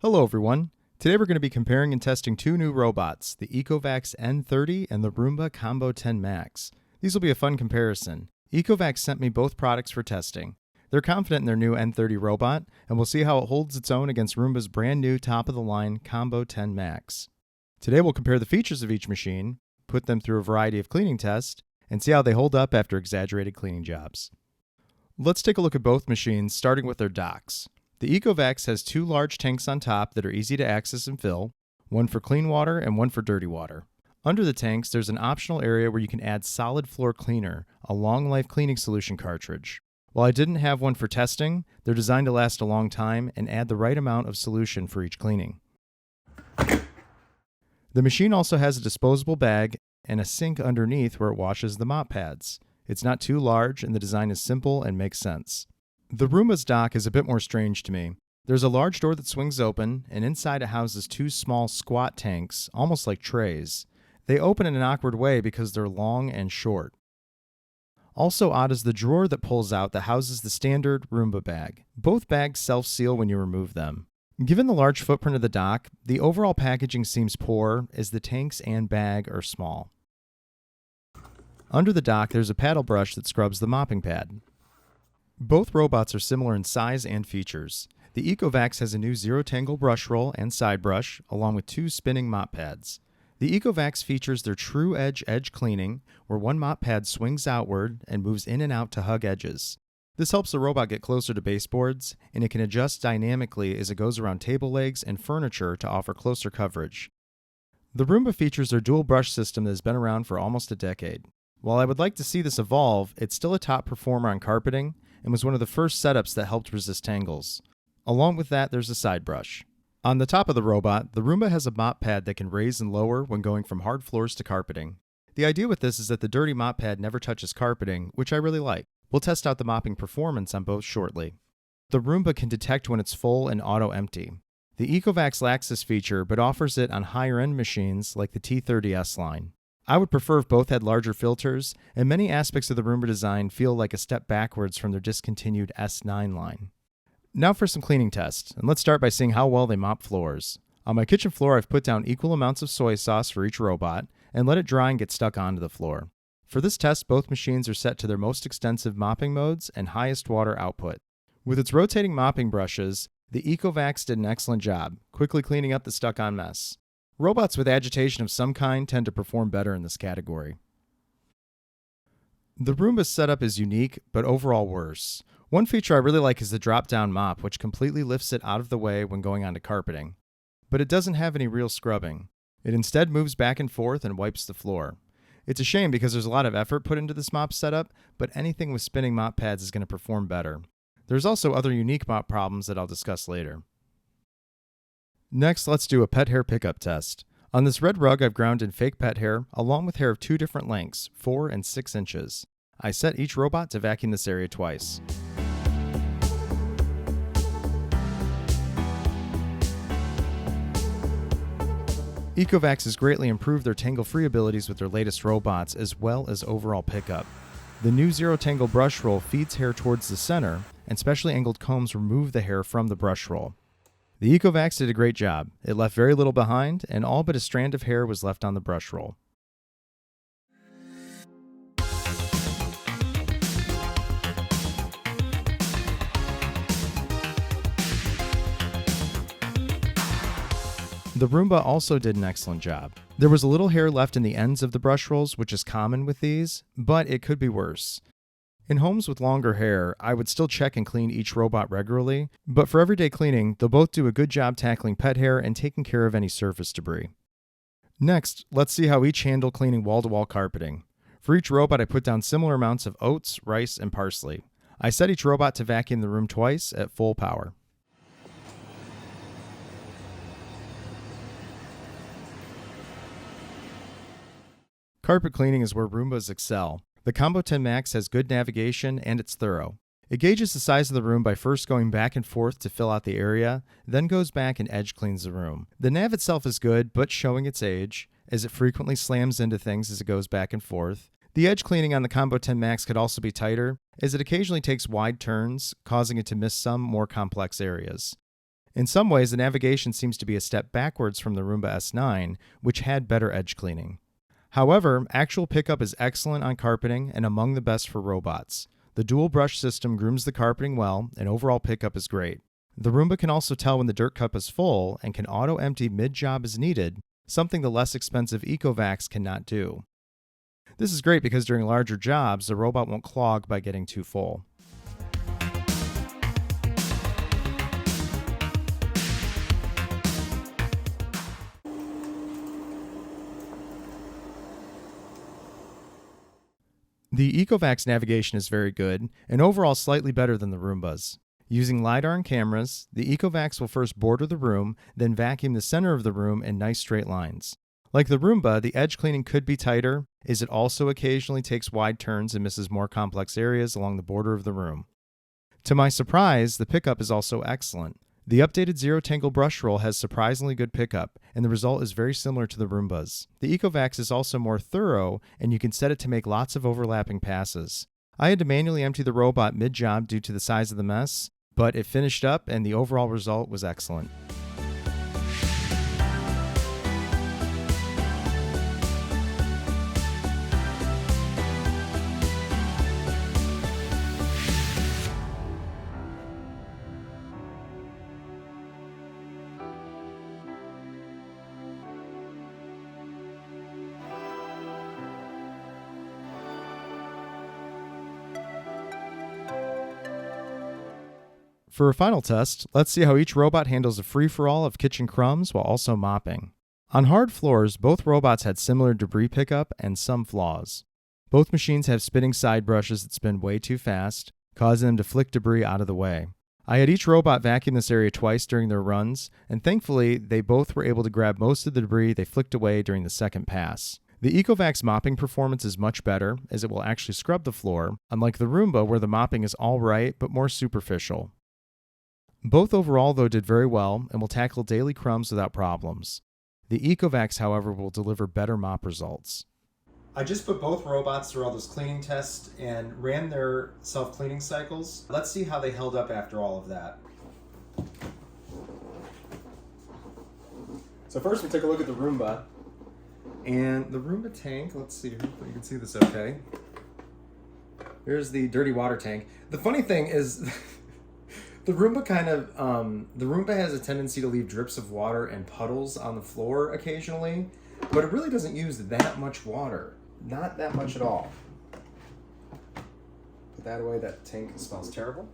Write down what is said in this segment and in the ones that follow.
Hello everyone. Today we're going to be comparing and testing two new robots, the Ecovacs N30 and the Roomba Combo 10 Max. These will be a fun comparison. Ecovacs sent me both products for testing. They're confident in their new N30 robot, and we'll see how it holds its own against Roomba's brand new top-of-the-line Combo 10 Max. Today we'll compare the features of each machine, put them through a variety of cleaning tests, and see how they hold up after exaggerated cleaning jobs. Let's take a look at both machines, starting with their docks. The Ecovacs has two large tanks on top that are easy to access and fill, one for clean water and one for dirty water. Under the tanks, there's an optional area where you can add solid floor cleaner, a long-life cleaning solution cartridge. While I didn't have one for testing, they're designed to last a long time and add the right amount of solution for each cleaning. The machine also has a disposable bag and a sink underneath where it washes the mop pads. It's not too large, and the design is simple and makes sense. The Roomba's dock is a bit more strange to me. There's a large door that swings open, and inside it houses two small squat tanks, almost like trays. They open in an awkward way because they're long and short. Also odd is the drawer that pulls out that houses the standard Roomba bag. Both bags self-seal when you remove them. Given the large footprint of the dock, the overall packaging seems poor as the tanks and bag are small. Under the dock, there's a paddle brush that scrubs the mopping pad. Both robots are similar in size and features. The Ecovacs has a new zero-tangle brush roll and side brush, along with two spinning mop pads. The Ecovacs features their true edge cleaning, where one mop pad swings outward and moves in and out to hug edges. This helps the robot get closer to baseboards, and it can adjust dynamically as it goes around table legs and furniture to offer closer coverage. The Roomba features their dual brush system that has been around for almost a decade. While I would like to see this evolve, it's still a top performer on carpeting, and was one of the first setups that helped resist tangles. Along with that, there's a side brush. On the top of the robot, the Roomba has a mop pad that can raise and lower when going from hard floors to carpeting. The idea with this is that the dirty mop pad never touches carpeting, which I really like. We'll test out the mopping performance on both shortly. The Roomba can detect when it's full and auto-empty. The Ecovacs lacks this feature, but offers it on higher-end machines like the T30S line. I would prefer if both had larger filters, and many aspects of the Roomba design feel like a step backwards from their discontinued S9 line. Now for some cleaning tests, and let's start by seeing how well they mop floors. On my kitchen floor, I've put down equal amounts of soy sauce for each robot, and let it dry and get stuck onto the floor. For this test, both machines are set to their most extensive mopping modes and highest water output. With its rotating mopping brushes, the Ecovacs did an excellent job, quickly cleaning up the stuck-on mess. Robots with agitation of some kind tend to perform better in this category. The Roomba's setup is unique, but overall worse. One feature I really like is the drop-down mop, which completely lifts it out of the way when going onto carpeting. But it doesn't have any real scrubbing. It instead moves back and forth and wipes the floor. It's a shame because there's a lot of effort put into this mop setup, but anything with spinning mop pads is going to perform better. There's also other unique mop problems that I'll discuss later. Next, let's do a pet hair pickup test. On this red rug, I've ground in fake pet hair, along with hair of two different lengths, 4 and 6 inches. I set each robot to vacuum this area twice. Ecovacs has greatly improved their tangle-free abilities with their latest robots, as well as overall pickup. The new zero-tangle brush roll feeds hair towards the center, and specially angled combs remove the hair from the brush roll. The Ecovacs did a great job. It left very little behind, and all but a strand of hair was left on the brush roll. The Roomba also did an excellent job. There was a little hair left in the ends of the brush rolls, which is common with these, but it could be worse. In homes with longer hair, I would still check and clean each robot regularly, but for everyday cleaning, they'll both do a good job tackling pet hair and taking care of any surface debris. Next, let's see how each handle cleaning wall-to-wall carpeting. For each robot, I put down similar amounts of oats, rice, and parsley. I set each robot to vacuum the room twice at full power. Carpet cleaning is where Roombas excel. The Combo 10 Max has good navigation and it's thorough. It gauges the size of the room by first going back and forth to fill out the area, then goes back and edge cleans the room. The nav itself is good, but showing its age, as it frequently slams into things as it goes back and forth. The edge cleaning on the Combo 10 Max could also be tighter, as it occasionally takes wide turns, causing it to miss some more complex areas. In some ways, the navigation seems to be a step backwards from the Roomba S9, which had better edge cleaning. However, actual pickup is excellent on carpeting and among the best for robots. The dual brush system grooms the carpeting well, and overall pickup is great. The Roomba can also tell when the dirt cup is full and can auto-empty mid-job as needed, something the less expensive Ecovacs cannot do. This is great because during larger jobs, the robot won't clog by getting too full. The Ecovacs navigation is very good, and overall slightly better than the Roombas. Using LiDAR and cameras, the Ecovacs will first border the room, then vacuum the center of the room in nice straight lines. Like the Roomba, the edge cleaning could be tighter, as it also occasionally takes wide turns and misses more complex areas along the border of the room. To my surprise, the pickup is also excellent. The updated Zero Tangle brush roll has surprisingly good pickup, and the result is very similar to the Roombas. The Ecovacs is also more thorough, and you can set it to make lots of overlapping passes. I had to manually empty the robot mid-job due to the size of the mess, but it finished up and the overall result was excellent. For a final test, let's see how each robot handles a free-for-all of kitchen crumbs while also mopping. On hard floors, both robots had similar debris pickup and some flaws. Both machines have spinning side brushes that spin way too fast, causing them to flick debris out of the way. I had each robot vacuum this area twice during their runs, and thankfully, they both were able to grab most of the debris they flicked away during the second pass. The Ecovacs mopping performance is much better, as it will actually scrub the floor, unlike the Roomba where the mopping is alright but more superficial. Both overall, though, did very well and will tackle daily crumbs without problems. The Ecovacs, however, will deliver better mop results. I just put both robots through all those cleaning tests and ran their self-cleaning cycles. Let's see how they held up after all of that. So first we took a look at the Roomba. And the Roomba tank, let's see, hopefully you can see this okay. Here's the dirty water tank. The funny thing is... The Roomba has a tendency to leave drips of water and puddles on the floor occasionally, but it really doesn't use that much water. Not that much at all. Put that away, that tank smells terrible.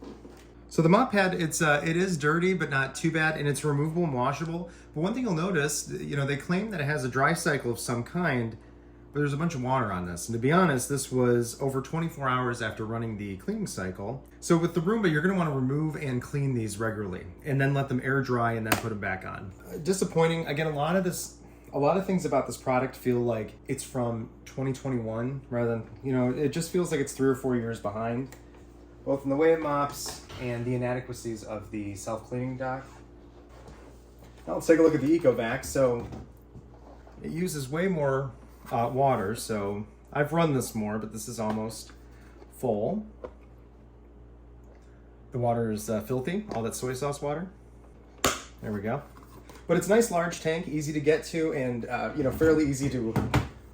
So the mop pad, it is dirty, but not too bad, and it's removable and washable. But one thing you'll notice, they claim that it has a dry cycle of some kind, but there's a bunch of water on this. And to be honest, this was over 24 hours after running the cleaning cycle. So with the Roomba, you're gonna wanna remove and clean these regularly and then let them air dry and then put them back on. Disappointing. Again, a lot of things about this product feel like it's from 2021 rather than, it just feels like it's 3 or 4 years behind, both in the way it mops and the inadequacies of the self-cleaning dock. Now let's take a look at the Ecovacs. So it uses way more water, so I've run this more, but this is almost full. The water is filthy, all that soy sauce water. There we go. But it's a nice large tank, easy to get to, and fairly easy to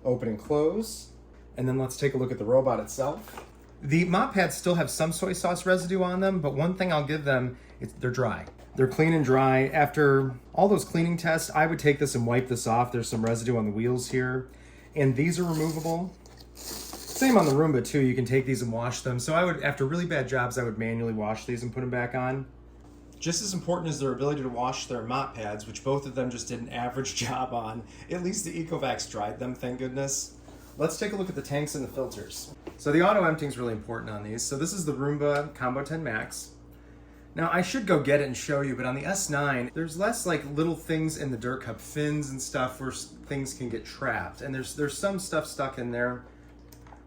open and close. And then let's take a look at the robot itself. The mop pads still have some soy sauce residue on them, but one thing I'll give them, they're dry. They're clean and dry. After all those cleaning tests, I would take this and wipe this off. There's some residue on the wheels here. And these are removable. Same on the Roomba too, you can take these and wash them. So after really bad jobs, I would manually wash these and put them back on. Just as important as their ability to wash their mop pads, which both of them just did an average job on, at least the Ecovacs dried them, thank goodness. Let's take a look at the tanks and the filters. So the auto emptying is really important on these. So this is the Roomba Combo 10 Max. Now I should go get it and show you, but on the S9, there's less like little things in the dirt cup, fins and stuff where things can get trapped. And there's some stuff stuck in there,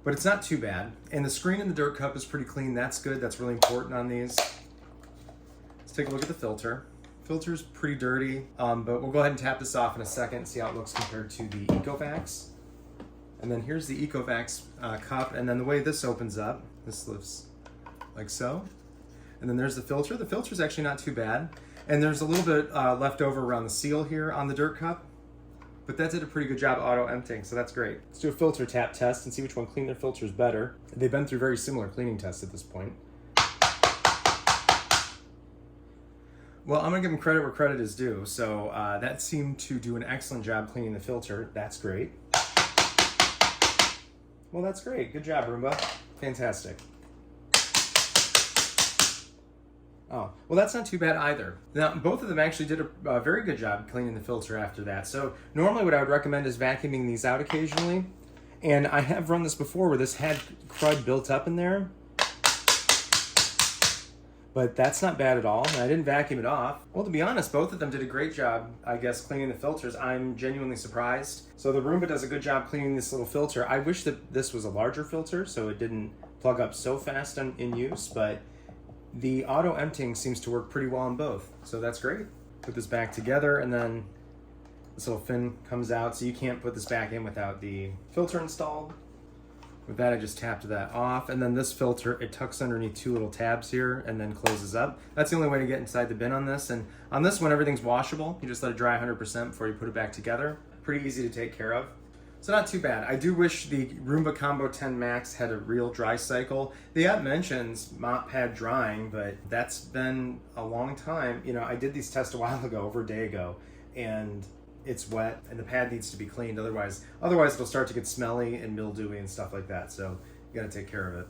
but it's not too bad. And the screen in the dirt cup is pretty clean. That's good. That's really important on these. Let's take a look at the filter. Filter's pretty dirty, but we'll go ahead and tap this off in a second and see how it looks compared to the Ecovacs. And then here's the Ecovacs cup, and then the way this opens up, this lifts like so. And then there's the filter. The filter's actually not too bad. And there's a little bit left over around the seal here on the dirt cup, but that did a pretty good job auto-emptying, so that's great. Let's do a filter tap test and see which one cleaned their filters better. They've been through very similar cleaning tests at this point. Well, I'm gonna give them credit where credit is due. So that seemed to do an excellent job cleaning the filter. That's great. Well, that's great. Good job, Roomba. Fantastic. Oh, well, that's not too bad either. Now, both of them actually did a very good job cleaning the filter after that. So normally what I would recommend is vacuuming these out occasionally. And I have run this before where this had crud built up in there. But that's not bad at all, and I didn't vacuum it off. Well, to be honest, both of them did a great job, I guess, cleaning the filters. I'm genuinely surprised. So the Roomba does a good job cleaning this little filter. I wish that this was a larger filter so it didn't plug up so fast in use, but the auto-emptying seems to work pretty well on both. So that's great. Put this back together, and then this little fin comes out, so you can't put this back in without the filter installed. With that, I just tapped that off, and then this filter, it tucks underneath two little tabs here and then closes up. That's the only way to get inside the bin on this, and on this one, everything's washable. You just let it dry 100% before you put it back together. Pretty easy to take care of. So not too bad. I do wish the Roomba Combo 10 Max had a real dry cycle. The app mentions mop pad drying, but that's been a long time. You know, I did these tests a while ago, over a day ago, and it's wet and the pad needs to be cleaned. Otherwise it'll start to get smelly and mildewy and stuff like that. So you got to take care of it.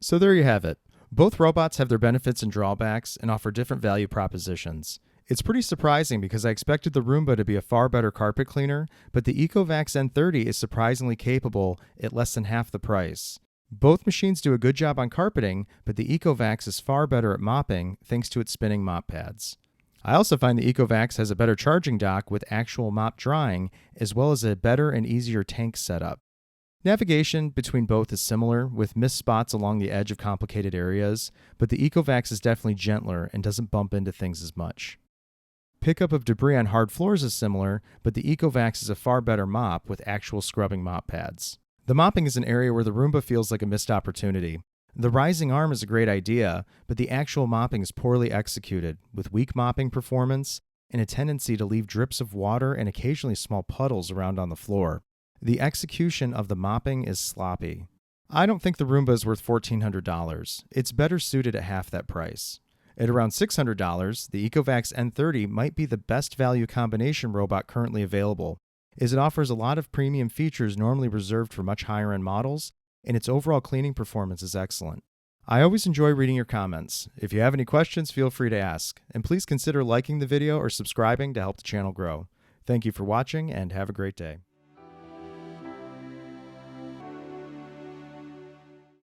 So there you have it. Both robots have their benefits and drawbacks and offer different value propositions. It's pretty surprising because I expected the Roomba to be a far better carpet cleaner, but the Ecovacs N30 is surprisingly capable at less than half the price. Both machines do a good job on carpeting, but the Ecovacs is far better at mopping thanks to its spinning mop pads. I also find the Ecovacs has a better charging dock with actual mop drying, as well as a better and easier tank setup. Navigation between both is similar, with missed spots along the edge of complicated areas, but the Ecovacs is definitely gentler and doesn't bump into things as much. Pickup of debris on hard floors is similar, but the Ecovacs is a far better mop with actual scrubbing mop pads. The mopping is an area where the Roomba feels like a missed opportunity. The rising arm is a great idea, but the actual mopping is poorly executed, with weak mopping performance and a tendency to leave drips of water and occasionally small puddles around on the floor. The execution of the mopping is sloppy. I don't think the Roomba is worth $1,400. It's better suited at half that price. At around $600, the Ecovacs N30 might be the best value combination robot currently available, as it offers a lot of premium features normally reserved for much higher-end models, and its overall cleaning performance is excellent. I always enjoy reading your comments. If you have any questions, feel free to ask, and please consider liking the video or subscribing to help the channel grow. Thank you for watching, and have a great day.